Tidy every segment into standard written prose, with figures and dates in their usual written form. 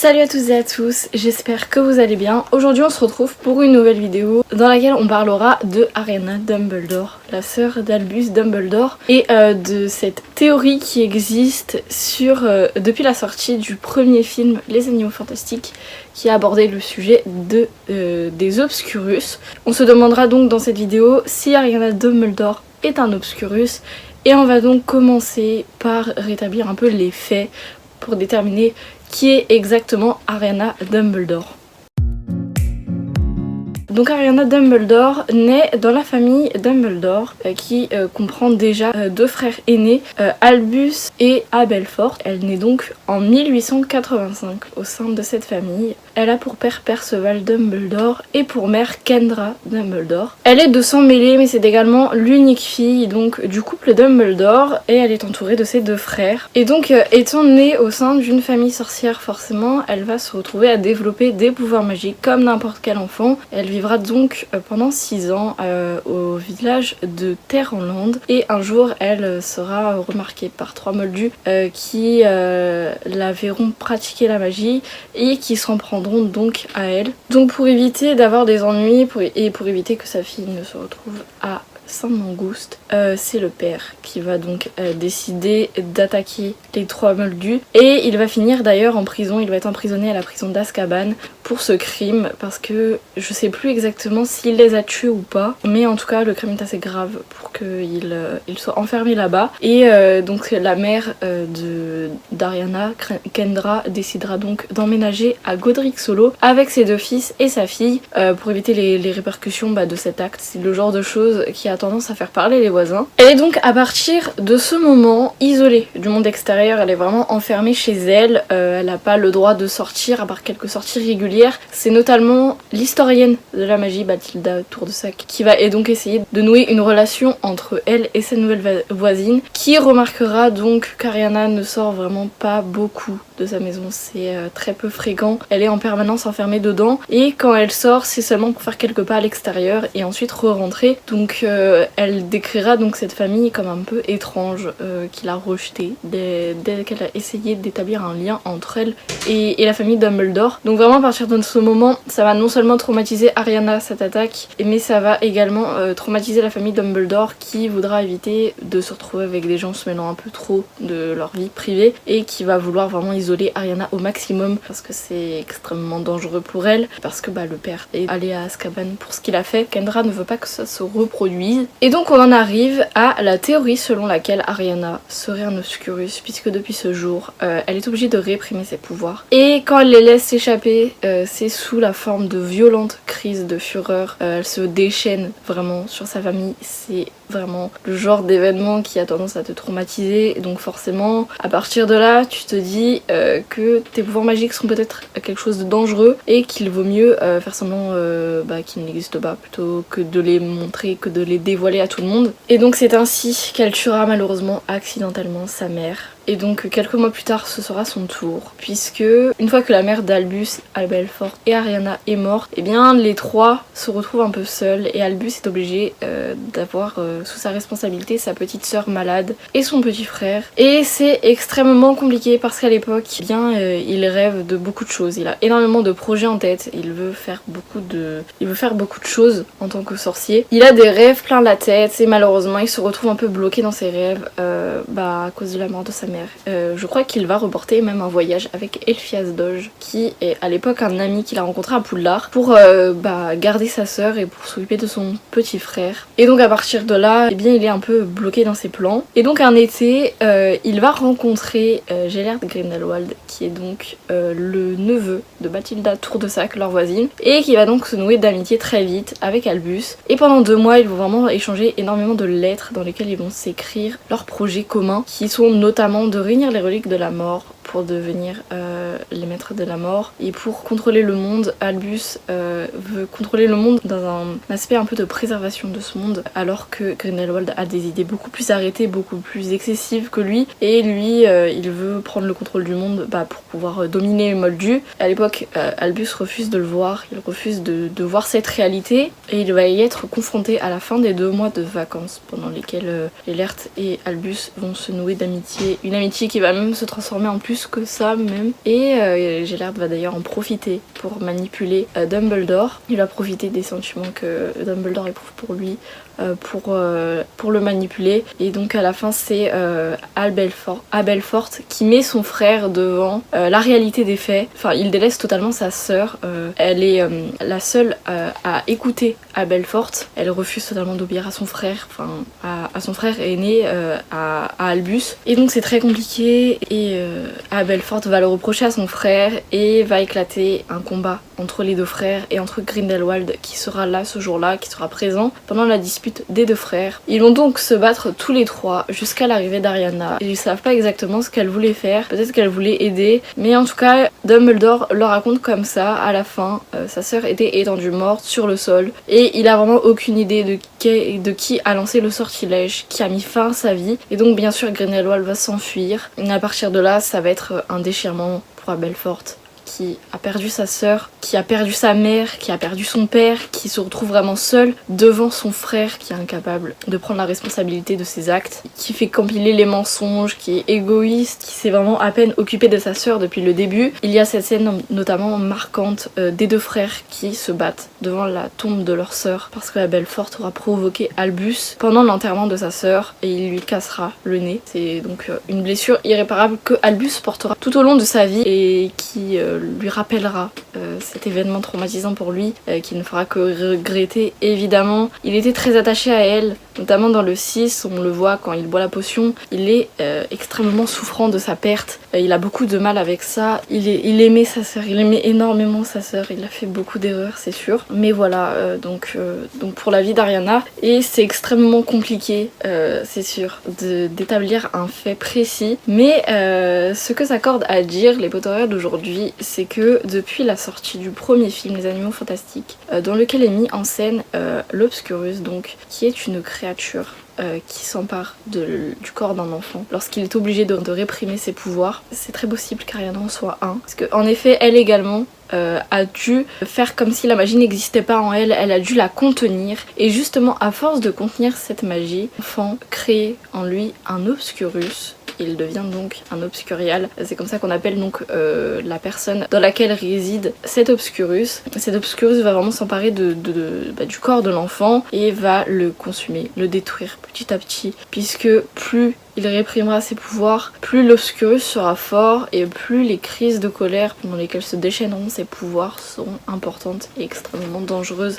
Salut à toutes et à tous, j'espère que vous allez bien. Aujourd'hui on se retrouve pour une nouvelle vidéo dans laquelle on parlera de Ariana Dumbledore, la sœur d'Albus Dumbledore, et de cette théorie qui existe depuis la sortie du premier film Les Animaux Fantastiques qui a abordé le sujet des Obscurus. On se demandera donc dans cette vidéo si Ariana Dumbledore est un Obscurus et on va donc commencer par rétablir un peu les faits pour déterminer qui est exactement Ariana Dumbledore. Donc Ariana Dumbledore naît dans la famille Dumbledore qui comprend déjà deux frères aînés, Albus et Aberforth. Elle naît donc en 1885 au sein de cette famille. Elle a pour père Perceval Dumbledore et pour mère Kendra Dumbledore. Elle est de sang mêlé mais c'est également l'unique fille donc du couple Dumbledore et elle est entourée de ses deux frères. Et donc étant née au sein d'une famille sorcière forcément, elle va se retrouver à développer des pouvoirs magiques comme n'importe quel enfant. Elle vivra donc pendant 6 ans au village de Terre-en-Land et un jour elle sera remarquée par 3 moldus qui la verront pratiquer la magie et qui s'en prendront donc à elle. Donc pour éviter d'avoir des ennuis et pour éviter que sa fille ne se retrouve à Saint-Mangouste, c'est le père qui va donc décider d'attaquer les 3 moldus et il va finir d'ailleurs en prison. Il va être emprisonné à la prison d'Azkaban pour ce crime parce que je sais plus exactement s'il les a tués ou pas, mais en tout cas le crime est assez grave pour qu'il soit enfermé là-bas. Et donc la mère d'Ariana, Kendra, décidera donc d'emménager à Godric Hollow avec ses 2 fils et sa fille pour éviter les répercussions de cet acte. C'est le genre de choses qui a tendance à faire parler les voisins. Elle est donc à partir de ce moment isolée du monde extérieur, elle est vraiment enfermée chez elle, elle n'a pas le droit de sortir à part quelques sorties régulières. C'est notamment l'historienne de la magie Bathilda Tourdesac qui va donc essayer de nouer une relation entre elle et sa nouvelle voisine qui remarquera donc qu'Ariana ne sort vraiment pas beaucoup de sa maison, c'est très peu fréquent, elle est en permanence enfermée dedans et quand elle sort c'est seulement pour faire quelques pas à l'extérieur et ensuite re-rentrer. Donc elle décrira donc cette famille comme un peu étrange, qu'il a rejetée dès qu'elle a essayé d'établir un lien entre elle et la famille Dumbledore. Donc vraiment à partir de ce moment ça va non seulement traumatiser Ariana cette attaque, mais ça va également traumatiser la famille Dumbledore qui voudra éviter de se retrouver avec des gens se mêlant un peu trop de leur vie privée et qui va vouloir vraiment isoler Ariana au maximum parce que c'est extrêmement dangereux pour elle, parce que le père est allé à Azkaban pour ce qu'il a fait. Kendra ne veut pas que ça se reproduise et donc on en arrive à la théorie selon laquelle Ariana serait un Obscurus puisque depuis ce jour elle est obligée de réprimer ses pouvoirs et quand elle les laisse s'échapper c'est sous la forme de violentes crises de fureur. Elle se déchaîne vraiment sur sa famille, c'est vraiment le genre d'événement qui a tendance à te traumatiser. Donc forcément à partir de là tu te dis que tes pouvoirs magiques sont peut-être quelque chose de dangereux et qu'il vaut mieux faire semblant qu'ils n'existent pas plutôt que de les montrer, que de les dévoiler à tout le monde. Et donc c'est ainsi qu'elle tuera malheureusement accidentellement sa mère. Et donc quelques mois plus tard ce sera son tour puisque une fois que la mère d'Albus, Aberforth et Ariana est morte, et bien les 3 se retrouvent un peu seuls et Albus est obligé d'avoir sous sa responsabilité sa petite sœur malade et son petit frère. Et c'est extrêmement compliqué parce qu'à l'époque il rêve de beaucoup de choses, il a énormément de projets en tête, il veut faire beaucoup de choses en tant que sorcier. Il a des rêves plein la tête et malheureusement il se retrouve un peu bloqué dans ses rêves à cause de la mort de sa mère. Je crois qu'il va reporter même un voyage avec Elphias Doge qui est à l'époque un ami qu'il a rencontré à Poudlard pour garder sa sœur et pour s'occuper de son petit frère. Et donc à partir de là il est un peu bloqué dans ses plans et donc un été il va rencontrer Gellert Grindelwald qui est donc le neveu de Bathilda Tourdesac, leur voisine, et qui va donc se nouer d'amitié très vite avec Albus. Et pendant 2 mois ils vont vraiment échanger énormément de lettres dans lesquelles ils vont s'écrire leurs projets communs qui sont notamment de réunir les reliques de la mort pour devenir les maîtres de la mort et pour contrôler le monde. Albus veut contrôler le monde dans un aspect un peu de préservation de ce monde alors que Grindelwald a des idées beaucoup plus arrêtées, beaucoup plus excessives que lui et lui il veut prendre le contrôle du monde pour pouvoir dominer les moldus. À l'époque Albus refuse de le voir, il refuse de voir cette réalité et il va y être confronté à la fin des 2 mois de vacances pendant lesquels Gellert et Albus vont se nouer d'amitié, une amitié qui va même se transformer en plus plus que ça même. Et Gellert va d'ailleurs en profiter pour manipuler Dumbledore. Il va profiter des sentiments que Dumbledore éprouve pour lui pour le manipuler. Et donc à la fin c'est Abelfort qui met son frère devant la réalité des faits. Enfin, il délaisse totalement sa sœur. Elle est la seule à écouter Abelfort. Elle refuse totalement d'obéir à son frère, enfin à son frère aîné, à Albus. Et donc c'est très compliqué et Abelfort va le reprocher à son frère et va éclater un combat entre les deux frères et entre Grindelwald qui sera là ce jour-là, qui sera présent pendant la dispute des deux frères. Ils vont donc se battre tous les trois jusqu'à l'arrivée d'Ariana. Ils savent pas exactement ce qu'elle voulait faire, peut-être qu'elle voulait aider, mais en tout cas Dumbledore le raconte comme ça à la fin. Sa sœur était étendue morte sur le sol et il a vraiment aucune idée de qui a lancé le sortilège qui a mis fin à sa vie. Et donc bien sûr Grindelwald va s'enfuir. Et à partir de là ça va être un déchirement pour Abelfort, qui a perdu sa sœur, qui a perdu sa mère, qui a perdu son père, qui se retrouve vraiment seul devant son frère qui est incapable de prendre la responsabilité de ses actes, qui fait qu'empiler les mensonges, qui est égoïste, qui s'est vraiment à peine occupé de sa sœur depuis le début. Il y a cette scène notamment marquante des deux frères qui se battent devant la tombe de leur sœur parce que Abelfort aura provoqué Albus pendant l'enterrement de sa sœur et il lui cassera le nez. C'est donc une blessure irréparable que Albus portera tout au long de sa vie et qui lui rappellera cet événement traumatisant pour lui, qu'il ne fera que regretter. Évidemment, il était très attaché à elle, notamment dans le 6, on le voit quand il boit la potion, il est extrêmement souffrant de sa perte, il a beaucoup de mal avec ça, il aimait sa sœur, il aimait énormément sa sœur, il a fait beaucoup d'erreurs c'est sûr, mais voilà, donc pour la vie d'Ariana, et c'est extrêmement compliqué, c'est sûr, d'établir un fait précis, mais ce que s'accorde à dire les Potterheads d'aujourd'hui, c'est que depuis la sortie du premier film Les Animaux Fantastiques, dans lequel est mis en scène l'Obscurus, donc, qui est une créature qui s'empare du corps d'un enfant lorsqu'il est obligé de réprimer ses pouvoirs, c'est très possible qu'Ariana en soit un. Parce qu'en effet, elle également a dû faire comme si la magie n'existait pas en elle, elle a dû la contenir. Et justement, à force de contenir cette magie, l'enfant crée en lui un Obscurus. Il devient donc un obscurial. C'est comme ça qu'on appelle donc la personne dans laquelle réside cet obscurus. Cet obscurus va vraiment s'emparer du corps de l'enfant et va le consumer, le détruire petit à petit, puisque plus il réprimera ses pouvoirs, plus l'obscurus sera fort et plus les crises de colère pendant lesquelles se déchaîneront ses pouvoirs seront importantes et extrêmement dangereuses.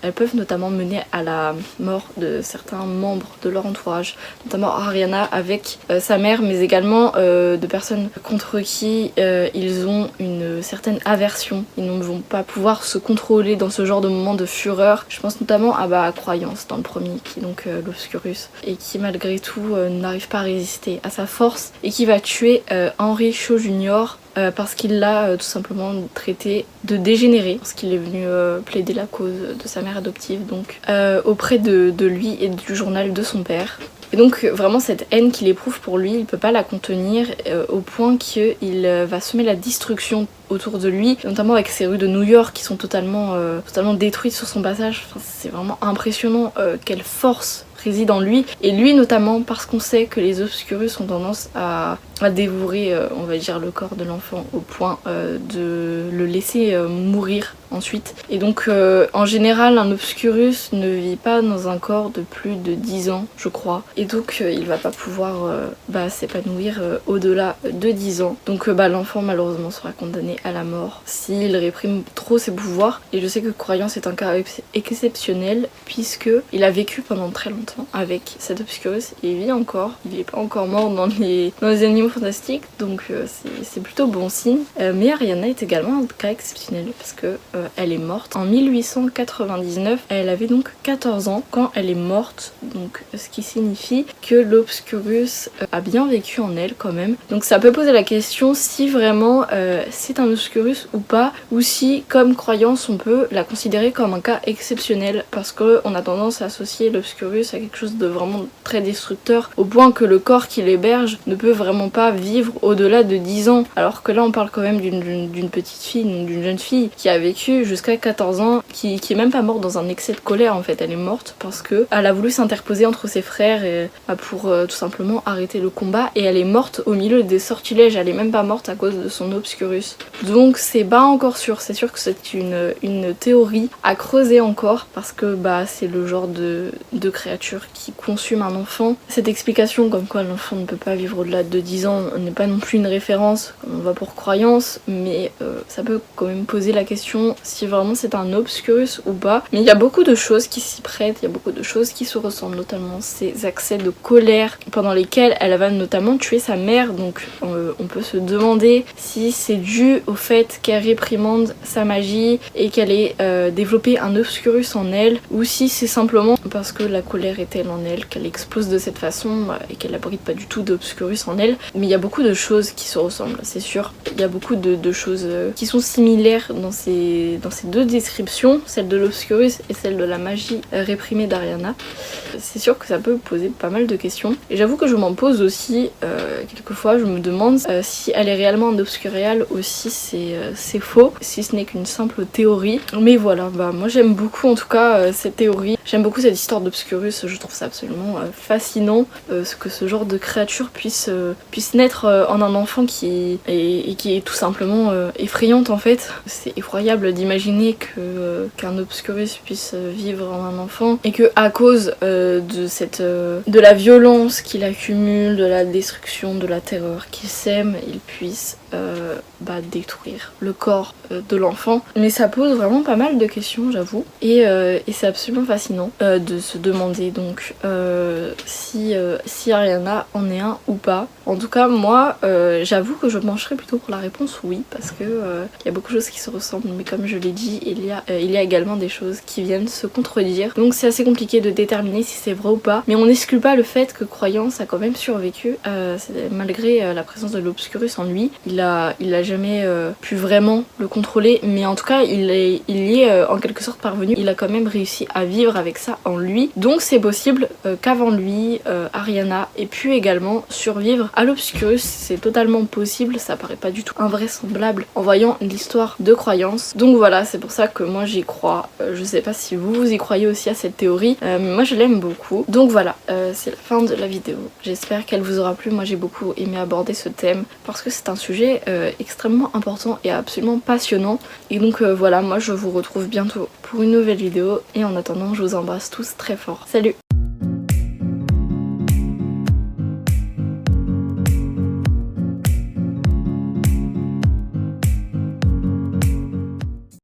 Elles peuvent notamment mener à la mort de certains membres de leur entourage, notamment Ariana avec sa mère, mais également de personnes contre qui ils ont une certaine aversion. Ils ne vont pas pouvoir se contrôler dans ce genre de moment de fureur. Je pense notamment à Croyance dans le premier, qui est donc l'Obscurus, et qui malgré tout n'arrive pas à résister à sa force, et qui va tuer Henry Cho Jr. Parce qu'il l'a tout simplement traité de dégénéré, parce qu'il est venu plaider la cause de sa mère adoptive, donc auprès de lui et du journal de son père. Et donc vraiment cette haine qu'il éprouve pour lui, il peut pas la contenir au point qu'il va semer la destruction autour de lui, notamment avec ces rues de New York qui sont totalement détruites sur son passage. Enfin, c'est vraiment impressionnant quelle force réside en lui, et lui notamment parce qu'on sait que les Obscurus ont tendance à dévorer on va dire le corps de l'enfant au point de le laisser mourir ensuite. Et donc en général un Obscurus ne vit pas dans un corps de plus de 10 ans je crois, et donc il va pas pouvoir s'épanouir au-delà de 10 ans. Donc l'enfant malheureusement sera condamné à la mort s'il réprime trop ses pouvoirs, et je sais que Croyance est un cas exceptionnel puisque il a vécu pendant très longtemps avec cet Obscurus, il vit encore, il est pas encore mort dans les Animaux Fantastiques, donc c'est plutôt bon signe. Mais Ariana est également un cas exceptionnel parce que elle est morte en 1899, elle avait donc 14 ans quand elle est morte, donc ce qui signifie que l'Obscurus a bien vécu en elle quand même. Donc ça peut poser la question si vraiment c'est un Obscurus ou pas, ou si comme Croyance on peut la considérer comme un cas exceptionnel, parce qu'on a tendance à associer l'Obscurus à quelque chose de vraiment très destructeur, au point que le corps qui l'héberge ne peut vraiment pas vivre au-delà de 10 ans. Alors que là on parle quand même d'une petite fille, d'une jeune fille qui a vécu jusqu'à 14 ans, qui est même pas morte dans un excès de colère en fait, elle est morte parce que elle a voulu s'interposer entre ses frères et, pour tout simplement arrêter le combat, et elle est morte au milieu des sortilèges, elle est même pas morte à cause de son obscurus. Donc c'est pas encore sûr, c'est sûr que c'est une théorie à creuser encore, parce que c'est le genre de créature qui consume un enfant. Cette explication comme quoi l'enfant ne peut pas vivre au-delà de 10 ans n'est pas non plus une référence, on va pour croyance, mais ça peut quand même poser la question si vraiment c'est un obscurus ou pas. Mais il y a beaucoup de choses qui s'y prêtent, il y a beaucoup de choses qui se ressemblent, notamment ces accès de colère pendant lesquels elle va notamment tuer sa mère. Donc on peut se demander si c'est dû au fait qu'elle réprimande sa magie et qu'elle ait développé un obscurus en elle, ou si c'est simplement parce que la colère est telle en elle qu'elle explose de cette façon et qu'elle n'abrite pas du tout d'obscurus en elle. Mais il y a beaucoup de choses qui se ressemblent, c'est sûr. Il y a beaucoup de choses qui sont similaires dans ces deux descriptions, celle de l'obscurus et celle de la magie réprimée d'Ariana. C'est sûr que ça peut poser pas mal de questions, et j'avoue que je m'en pose aussi quelquefois. Je me demande si elle est réellement un obscurial ou si c'est faux, si ce n'est qu'une simple théorie. Mais voilà, moi j'aime beaucoup en tout cas cette théorie, j'aime beaucoup cette histoire d'obscurus, je trouve ça absolument fascinant que ce genre de créature puisse naître en un enfant qui est tout simplement effrayante en fait. C'est effroyable d'imaginer qu'un obscurus puisse vivre en un enfant, et que à cause de la violence qu'il accumule, de la destruction, de la terreur qu'il sème, il puisse détruire le corps de l'enfant. Mais ça pose vraiment pas mal de questions, j'avoue, et c'est absolument fascinant de se demander donc si Ariana en est un ou pas. En tout cas moi j'avoue que je pencherais plutôt pour la réponse oui, parce que il y a beaucoup de choses qui se ressemblent, mais comme je l'ai dit, il y a également des choses qui viennent se contredire, donc c'est assez compliqué de déterminer si c'est vrai ou pas. Mais on n'exclut pas le fait que Croyance a quand même survécu malgré la présence de l'obscurus en lui. Il a jamais pu vraiment le contrôler, mais en tout cas il y est en quelque sorte parvenu. Il a quand même réussi à vivre avec ça en lui, donc c'est possible qu'avant lui Ariana ait pu également survivre à l'obscurus. C'est totalement possible, ça paraît pas du tout invraisemblable en voyant l'histoire de Croyance. Donc voilà, c'est pour ça que moi j'y crois. Je sais pas si vous y croyez aussi à cette théorie, mais moi je l'aime beaucoup. Donc voilà, c'est la fin de la vidéo. J'espère qu'elle vous aura plu. Moi j'ai beaucoup aimé aborder ce thème parce que c'est un sujet extrêmement important et absolument passionnant. Et donc voilà, moi je vous retrouve bientôt pour une nouvelle vidéo, et en attendant je vous embrasse tous très fort. Salut!